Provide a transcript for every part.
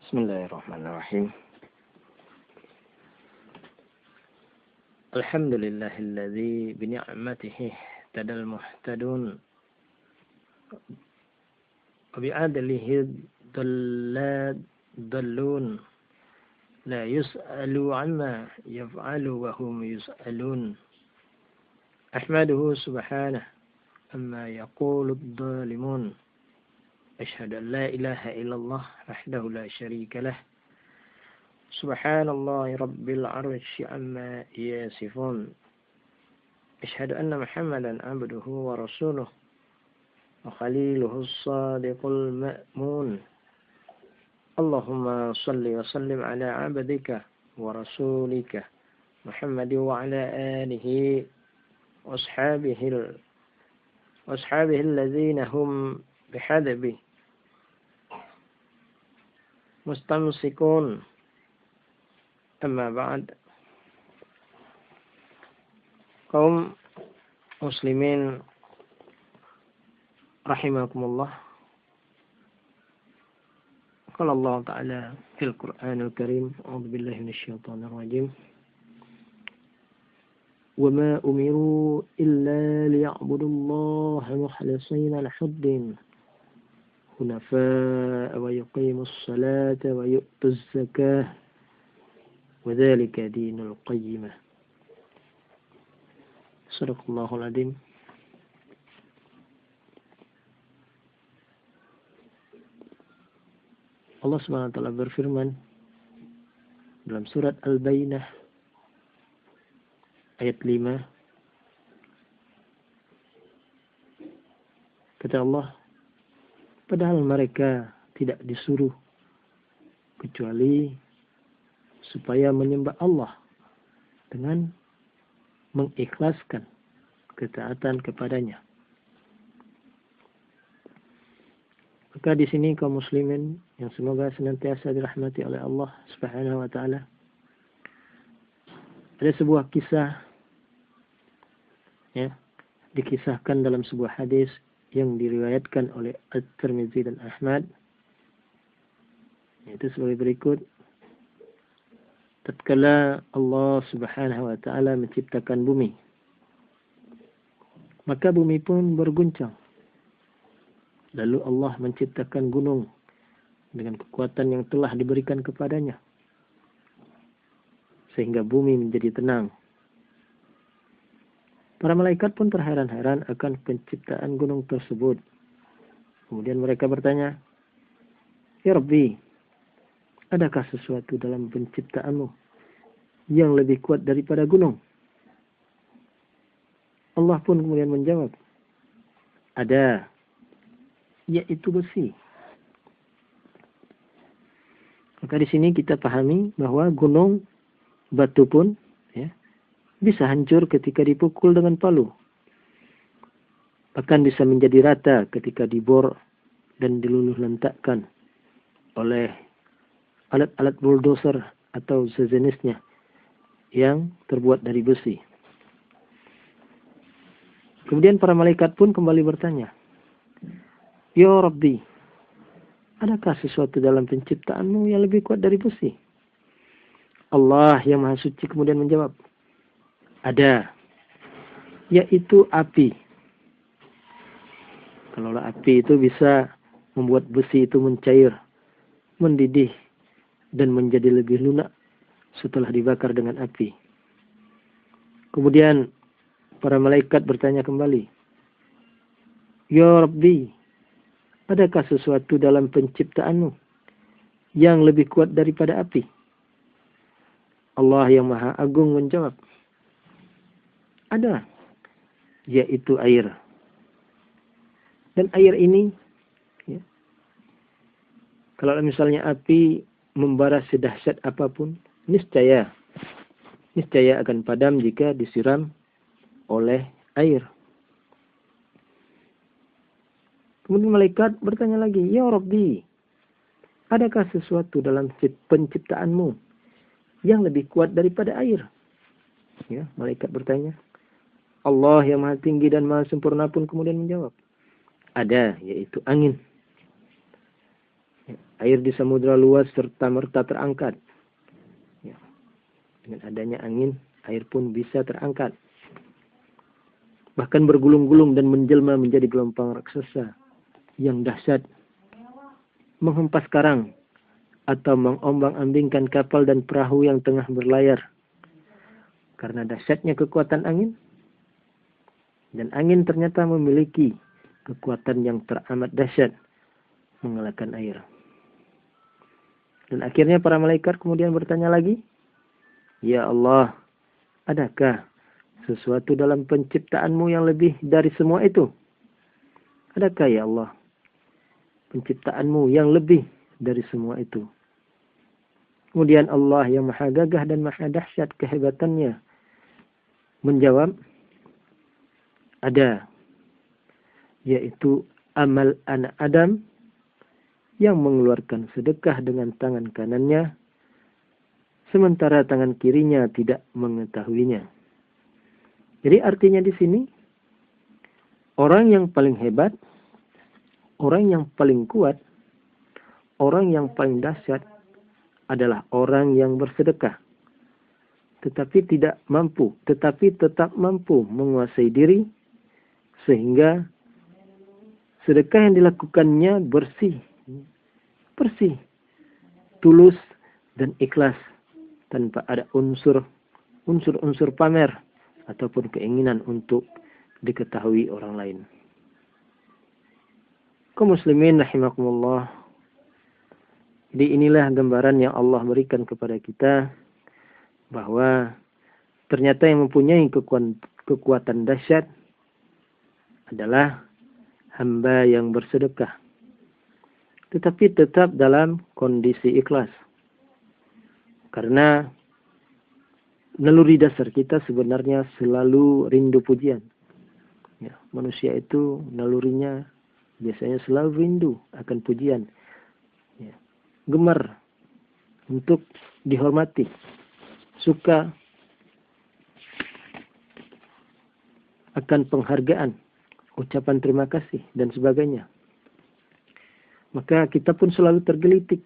Bismillahirrahmanirrahim. Alhamdulillahilladzi bini'matihi tadal muhtadun wa bi'adlihi dallun la yus'alu amma yaf'alu wa hum yus'alun. Ahmaduhu subhanahu amma yaqulu adh-dhalimun. Asyhadu an la ilaha illallah wahdahu la syarika lah. Subhanallahi rabbil arsy amma yasifun. Asyhadu anna Muhammadan abduhu wa rasuluh wa khaliluhu as-sadiqul ma'mun. Allahumma salli wa sallim ala abdika wa rasulika Muhammadin wa ala alihi wa ashabihi alladhina hum bihadbi mustamsikun. Amma ba'd. Kaum muslimin rahimakumullah. Qala Allah Ta'ala fil Qur'anil Karim, a'udzu billahi minasyaitonir rajim. Wa ma umiru illa liya'budullaha mukhlishina lahu-d-din hunafa'a wa yuqimus salata wa yu'tuz zakah wa dzalika dinul qayyimah. Shadaqallahul adzim. Allah Subhanahu wa taala berfirman dalam surat Al-Bayyinah ayat 5. Kata Allah, padahal mereka tidak disuruh kecuali supaya menyembah Allah dengan mengikhlaskan ketaatan kepadanya. Maka di sini kaum muslimin yang semoga senantiasa dirahmati oleh Allah Subhanahu wa taala, ada sebuah kisah dikisahkan dalam sebuah hadis yang diriwayatkan oleh At-Tirmidzi dan Ahmad, yaitu sebagai berikut. Tatkala Allah Subhanahu wa taala menciptakan bumi, maka bumi pun berguncang. Lalu Allah menciptakan gunung dengan kekuatan yang telah diberikan kepadanya, sehingga bumi menjadi tenang. Para malaikat pun terheran-heran akan penciptaan gunung tersebut. Kemudian mereka bertanya, "Ya Rabbi, adakah sesuatu dalam penciptaanmu yang lebih kuat daripada gunung?" Allah pun kemudian menjawab, "Ada, yaitu besi." Maka di sini kita pahami bahwa gunung, batu pun bisa hancur ketika dipukul dengan palu. Bahkan bisa menjadi rata ketika dibor dan diluluh lentakkan oleh alat-alat bulldozer atau sejenisnya yang terbuat dari besi. Kemudian para malaikat pun kembali bertanya, "Ya Rabbi, adakah sesuatu dalam penciptaanmu yang lebih kuat dari besi?" Allah yang Maha Suci kemudian menjawab, "Ada, yaitu api." Kalau api itu bisa membuat besi itu mencair, mendidih, dan menjadi lebih lunak setelah dibakar dengan api. Kemudian para malaikat bertanya kembali, "Ya Rabbi, adakah sesuatu dalam penciptaanmu yang lebih kuat daripada api?" Allah yang Maha Agung menjawab, "Ada, yaitu air." Dan air ini, kalau misalnya api membara sedahsyat apapun, niscaya akan padam jika disiram oleh air. Kemudian malaikat bertanya lagi, "Ya Rabbi, adakah sesuatu dalam penciptaanmu yang lebih kuat daripada air?" Malaikat bertanya. Allah yang Maha Tinggi dan Maha Sempurna pun kemudian menjawab, "Ada, yaitu angin." Ya, air di samudra luas serta-merta terangkat. Ya, dengan adanya angin, air pun bisa terangkat. Bahkan bergulung-gulung dan menjelma menjadi gelombang raksasa yang dahsyat, menghempas karang atau mengombang-ambingkan kapal dan perahu yang tengah berlayar. Karena dahsyatnya kekuatan angin, dan angin ternyata memiliki kekuatan yang teramat dahsyat mengalahkan air. Dan akhirnya para malaikat kemudian bertanya lagi, "Ya Allah, adakah sesuatu dalam penciptaanmu yang lebih dari semua itu? Adakah ya Allah penciptaanmu yang lebih dari semua itu?" Kemudian Allah yang maha gagah dan maha dahsyat kehebatannya menjawab, ada, yaitu amal anak Adam yang mengeluarkan sedekah dengan tangan kanannya, sementara tangan kirinya tidak mengetahuinya. Jadi artinya di sini, orang yang paling hebat, orang yang paling kuat, orang yang paling dahsyat adalah orang yang bersedekah, tetapi tetap mampu menguasai diri, sehingga sedekah yang dilakukannya bersih, tulus dan ikhlas, tanpa ada unsur pamer ataupun keinginan untuk diketahui orang lain. Kaum muslimin rahimakumullah. Jadi inilah gambaran yang Allah berikan kepada kita, bahwa ternyata yang mempunyai kekuatan dahsyat adalah hamba yang bersedekah, tetapi tetap dalam kondisi ikhlas. Karena naluri dasar kita sebenarnya selalu rindu pujian. Ya, manusia itu nalurinya biasanya selalu rindu akan pujian. Ya, gemar untuk dihormati, suka akan penghargaan, ucapan terima kasih dan sebagainya. Maka kita pun selalu tergelitik,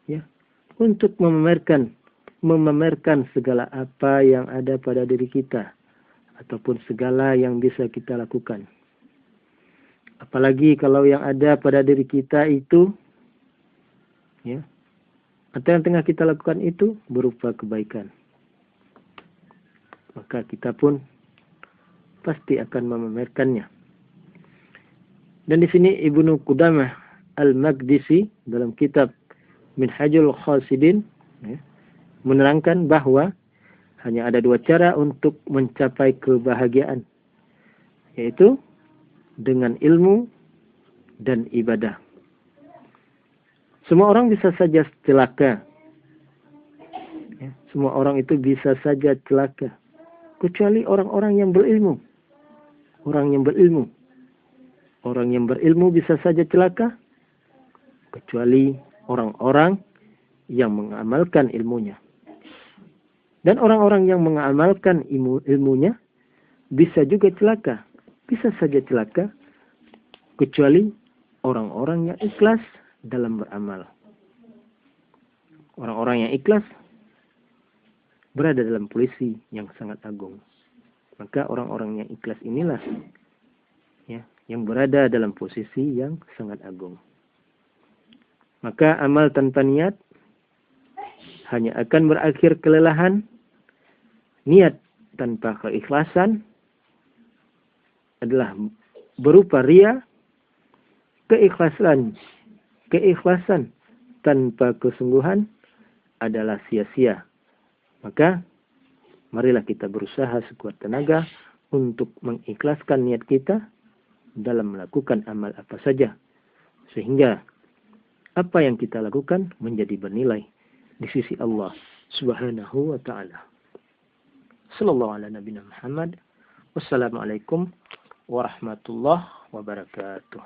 ya, untuk memamerkan segala apa yang ada pada diri kita, ataupun segala yang bisa kita lakukan. Apalagi kalau yang ada pada diri kita itu, ya, atau yang tengah kita lakukan itu berupa kebaikan, maka kita pun pasti akan memamerkannya. Dan di sini Ibnu Qudamah Al-Maqdisi dalam kitab Minhajul Qasidin, ya, menerangkan bahwa hanya ada dua cara untuk mencapai kebahagiaan, yaitu dengan ilmu dan ibadah. Semua orang bisa saja celaka. Ya, semua orang itu bisa saja celaka, kecuali orang-orang yang berilmu. Orang yang berilmu bisa saja celaka, kecuali orang-orang yang mengamalkan ilmunya. Dan orang-orang yang mengamalkan ilmunya bisa juga celaka, bisa saja celaka, kecuali orang-orang yang ikhlas dalam beramal. Orang-orang yang ikhlas berada dalam posisi yang sangat agung. Maka orang-orang yang ikhlas inilah, ya, yang berada dalam posisi yang sangat agung. Maka amal tanpa niat hanya akan berakhir kelelahan. Niat tanpa keikhlasan adalah berupa ria. Keikhlasan tanpa kesungguhan adalah sia-sia. Maka marilah kita berusaha sekuat tenaga untuk mengikhlaskan niat kita dalam melakukan amal apa saja, sehingga apa yang kita lakukan menjadi bernilai di sisi Allah Subhanahu wa ta'ala. Sallallahu ala nabiyina Muhammad. Wassalamualaikum warahmatullahi wabarakatuh.